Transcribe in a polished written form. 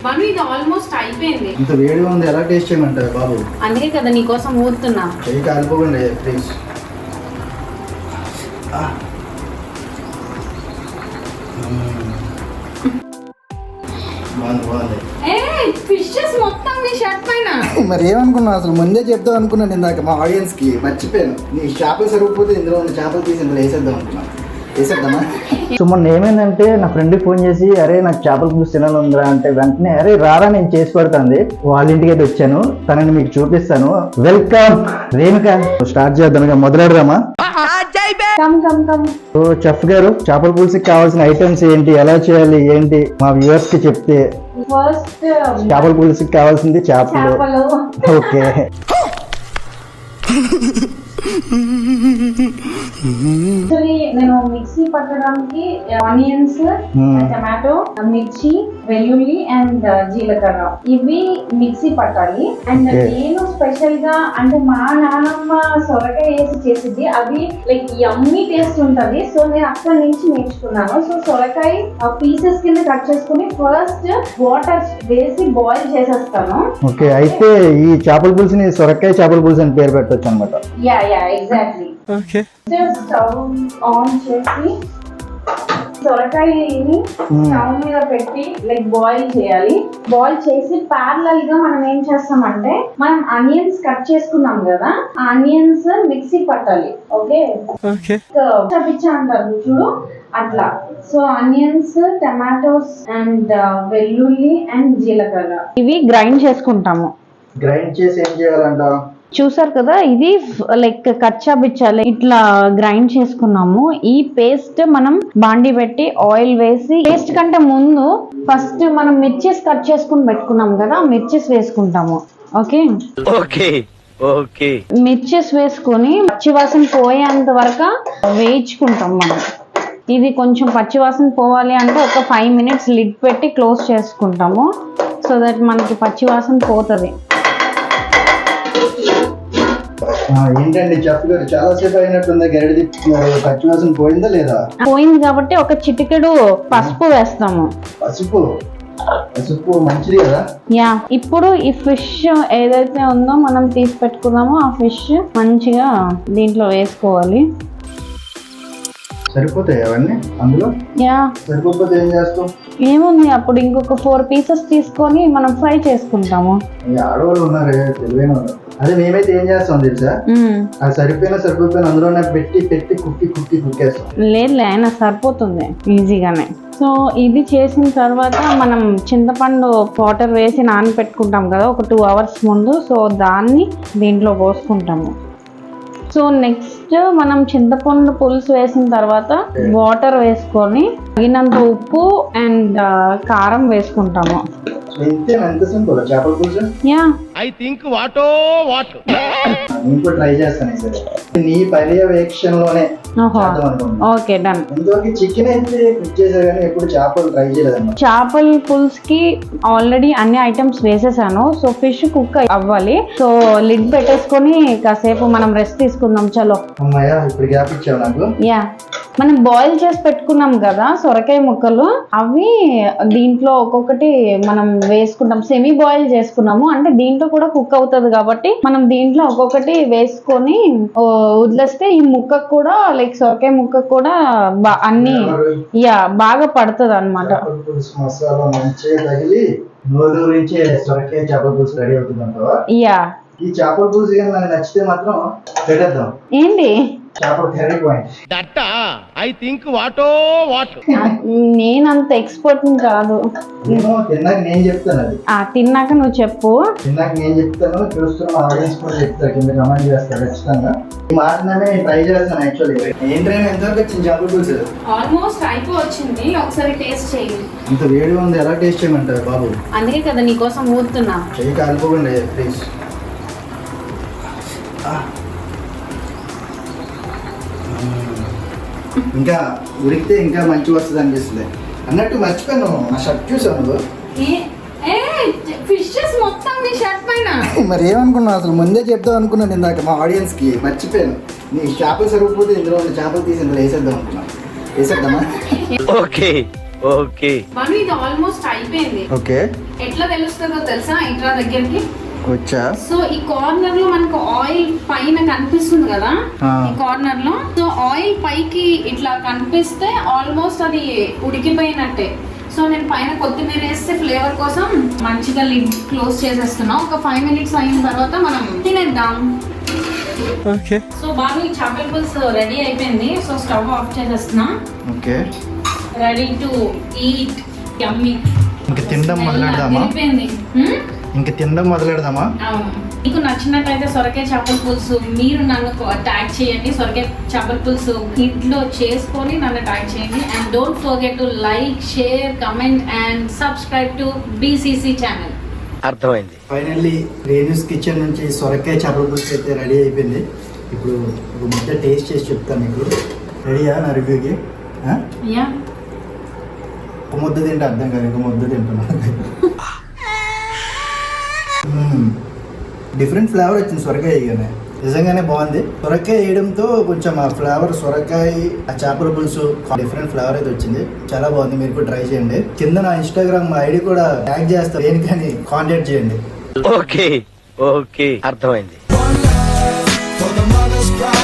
మను ఇది ఆల్మోస్ట్ అయిపోయింది. ఇంత వేడిగా ఉంది, ఎలా టేస్ట్ చేయమంటారు బాబు? అందుకే కదా నీకోసం ఊరుతున్నా. చెయ్యి కాలిపోకండి ప్లీజ్. ఫిషెస్ మొత్తం నీ షర్ట్ పైన. మరి ఏమనుకున్నావు అసలు? ముందే చెప్తావు అనుకున్నాను ఇందాక మా ఆడియన్స్ కి. మర్చిపోయాను, నీ చేపలు సరిగిపోతే ఇందులో ఉన్న చేపలు తీసి ఇందులో వేసేద్దాం అనుకున్నాను. వేసేద్దామా? సో మొన్న ఏమైందంటే నా ఫ్రెండ్కి ఫోన్ చేసి, అరే నాకు చేపల పులుసు తినాలందిరా అంటే వెంటనే అరే రారా నేను చేసి పెడతాంది. వాళ్ళ ఇంటికి అయితే వచ్చాను, తనని మీకు చూపిస్తాను. వెల్కమ్ రేణుక. స్టార్ట్ చేద్దాం, మొదలెడదామా? సో చెఫ్ గారు, చేపల పులుసుకి కావాల్సిన ఐటమ్స్ ఏంటి, ఎలా చేయాలి ఏంటి మా వ్యూవర్స్ కి చెప్తే. ఫస్ట్ చేపల పులుసుకి కావాల్సింది చేపలు. ఓకే. నేను మిక్సీ పట్టడానికి ఆనియన్స్, టమాటో, మిర్చి, వెల్లుల్లి అండ్ జీలకర్ర ఇవి మిక్సీ పట్టాలి. అండ్ నేను స్పెషల్ గా అంటే మా నాన్నమ్మ సొరకాయ వేసి చేసింది, అది లైక్ యమ్మీ టేస్ట్ ఉంటది. సో నేను అక్కడి నుంచి నేర్చుకున్నాను. సో సొరకాయ పీసెస్ కింద కట్ చేసుకుని ఫస్ట్ వాటర్ వేసి బాయిల్ చేసేస్తాను. ఓకే, అయితే ఈ చేపల పులుసుని సొరకాయ చేపల పులుసు అని పేరు పెట్టొచ్చు అనమాట. Yeah exactly. స్టవ్ ఆన్ చేసి సొరకాయని స్టవ్ మీద పెట్టి లైక్ బాయిల్ చేయాలి. బాయిల్ చేసి ప్యారలల్ గా మనం ఏం చేస్తామంటే, మనం ఆనియన్స్ కట్ చేసుకున్నాం కదా, ఆ ఆనియన్స్ మిక్సీ పట్టాలి. ఓకే, పిచ్చా అంటారు చూడు అట్లా. సో ఆనియన్స్, టమాటోస్ అండ్ వెల్లుల్లి అండ్ జీలకర్ర ఇవి గ్రైండ్ చేసుకుంటాము. గ్రైండ్ చేసి ఏం చేయాలంట? చూసారు కదా, ఇది లైక్ కచ్చా బిచ్చాలి ఇట్లా గ్రైండ్ చేసుకున్నాము. ఈ పేస్ట్ మనం బాండి పెట్టి ఆయిల్ వేసి, పేస్ట్ కంటే ముందు ఫస్ట్ మనం మిర్చిస్ కట్ చేసుకుని పెట్టుకున్నాం కదా, మిర్చిస్ వేసుకుంటాము. ఓకే ఓకే, మిర్చిస్ వేసుకొని పచ్చివాసన పోయేంత వరకు వేయించుకుంటాం మనం. ఇది కొంచెం పచ్చివాసన పోవాలి అంటే ఒక 5 minutes లిడ్ పెట్టి క్లోజ్ చేసుకుంటాము. సో దట్ మనకి పచ్చివాసన పోతుంది. ఏంటండి చెఫ్ గారు, చాలా సేపు అయినట్టుంది, గరిడి పచ్చివాసన పోయిందా లేదా? పోయింది కాబట్టి ఒక చిటికెడు పసుపు వేస్తాము. పసుపు మంచిది కదా. యా, ఇప్పుడు ఈ ఫిష్ ఏదైతే ఉందో మనం తీసి పెట్టుకున్నామో ఆ ఫిష్ మంచిగా దీంట్లో వేసుకోవాలి. సరిపోతాయి అవన్నీ అందులో? యా, సరిపోతే ఏం చేస్తాం? ఏముంది, అప్పుడు ఇంకొక 4 pieces తీసుకొని మనం ఫ్రై చేసుకుంటాము. ఆడవాళ్ళు ఉన్నారే తెలివైన వాళ్ళు. అదే మేమైతే ఏం చేస్తాం తెలుసా, అది సరిపోయినా అందులోనే పెట్టి కుక్కేస్తాం. లేదులే, అయినా సరిపోతుంది ఈజీగానే. సో ఇది చేసిన తర్వాత మనం చింతపండు వాటర్ వేసి నానబెట్టుకుంటాం కదా ఒక 2 hours ముందు. సో దాన్ని దీంట్లో పోసుకుంటాము. సో నెక్స్ట్ మనం చింతపండు పులుసు వేసిన తర్వాత వాటర్ వేసుకొని తగినంత ఉప్పు అండ్ కారం వేసుకుంటాము. యా, ట్రై చేస్తాను నీ పర్యవేక్షణలోనే. Okay done. చికెన్ అయితే కుక్ చేశారు కానీ ఎప్పుడు చేపలు ట్రై చేయలేదమ్మా. చేపల పులుసుకి ఆల్రెడీ అన్ని ఐటమ్స్ వేసేసాను. సో ఫిష్ కుక్ అవ్వాలి. సో లిడ్ పెట్టేసుకొని కాసేపు మనం రెస్ట్ తీసుకుందాం. చలో అమ్మాయ్యా, ఇప్పుడు గ్యాప్ ఇచ్చావు నాకు. యా, మనం బాయిల్ చేసి పెట్టుకున్నాం కదా సొరకాయ ముక్కలు, అవి దీంట్లో ఒక్కొక్కటి మనం వేసుకుంటాం. సెమీ బాయిల్ చేసుకున్నాము అంటే దీంట్లో కూడా కుక్ అవుతుంది కాబట్టి మనం దీంట్లో ఒక్కొక్కటి వేసుకొని వదిలేస్తే ఈ ముక్క కూడా లైక్ సొరకాయ ముక్క కూడా అన్ని యా బాగా పడుతుంది అనమాట. యా, ఈ చేపల పులుసు కానీ నాకు నచ్చితే మాత్రం పెట్టేద్దాం. ఏంటి నేనంత ఎక్స్పర్ట్ కాదు. నేను చెప్తాను, అది తిన్నాక నువ్వు చెప్పు. తిన్నాక నేను చెప్తాను, చూస్తున్న ఆడియన్స్ కూడా చెప్తారు, కింద కమెంట్ చేస్తారు ఖచ్చితంగా. ఈ మాట నేను ట్రై చేస్తాను. యాక్చువల్లీ ఏంటంటే ఎంతవరకు వచ్చింది చేపల పులుసు? ఆల్మోస్ట్ అయిపోవచ్చింది. ఒకసారి టేస్ట్ చేయండి. ఇంత వేడిగా ఉంది, ఎలా టేస్ట్ చేయమంటారు బాబు? అందుకే కదా నీకోసం ఊరుతున్నా. చెయ్యి కాలిపోకండి ప్లీజ్. ఇంకా ఉడికితే ఇంకా మంచిగా వస్తుంది అనిపిస్తుంది. అన్నట్టు మర్చిపోయాను, నా షర్ట్ చూసాను. ఫిషెస్ మొత్తం నీ షర్ట్ పైన. మరి ఏమనుకున్నావు అసలు? ముందే చెప్తావు అనుకున్నాను ఇందాక మా ఆడియన్స్ కి. మర్చిపోయాను, నీ చేపలు సరిగిపోతే ఇందులో ఉన్న చేపలు తీసి ఇందులో వేసేద్దాం అనుకున్నాను. వేసేద్దామా? ఓకే మనం ఇది ఆల్మోస్ట్ అయిపోయింది. ఓకే ఎట్లా తెలుస్తుందో తెలుసా? ఇట్లా దగ్గరికి వచ్చా. సో ఈ కార్నర్ లో మనకు ఆయిల్ పైన కనిపిస్తుంది కదా, ఆ. ఈ కార్నర్ లో సో ఆయిల్ పైకి ఇట్లా కనిపిస్తే ఆల్మోస్ట్ అది ఉడికిపోయినట్టే. సో నేను పైన కొత్తిమీర వేస్తే ఫ్లేవర్ కోసం మంచిగా లిడ్ క్లోజ్ చేసేస్తున్నా. ఒక 5 minutes అయిన తర్వాత మనం తినేద్దాం. సో బాగా ఈ చేపల పులుసు రెడీ అయిపోయింది. సో స్టవ్ ఆఫ్ చేసేస్తున్నా. Okay ready to eat. Yummy. ఇంక తినడం మొదలెడదామా? ఇంక తినడం మొదలెడదామా? అవును. మీకు నచ్చినట్లయితే సొరకాయ చేపల పులుసు మీరు నన్ను ట్యాగ్ చేయండి. సొరకాయ చేపల పులుసు ఇంట్లో చేసుకొని నన్ను ట్యాగ్ చేయండి. And don't forget to like, share, comment and subscribe to BCC channel. అర్థమైంది. ఫైనల్లీ రేణుస్ కిచెన్ నుంచి సొరకాయ చేపల పులుసు అయితే రెడీ అయిపోయింది. ఇప్పుడు ఒక ముద్ద టేస్ట్ చేసి చెప్తాను మీకు. రెడీయా నా రివ్యూకి? యా, ఒక ముద్ద తింటే అర్థం కాదు, ఇంకో ముద్ద తింటున్నాను. డిఫరెంట్ ఫ్లేవర్ వచ్చింది సొరకాయ వేయగానే. నిజంగానే బాగుంది. సొరకాయ వేయడంతో కొంచెం ఆ ఫ్లేవర్, సొరకాయ ఆ చేపల పులుసు డిఫరెంట్ ఫ్లేవర్ అయితే వచ్చింది. చాలా బాగుంది. మీరు కూడా ట్రై చేయండి. కింద నా ఇన్స్టాగ్రామ్ ఐడి కూడా ట్యాగ్ చేస్తాను, దేనికని కాంటాక్ట్ చేయండి. ఓకే ఓకే అర్థమైంది. For the mother's pride.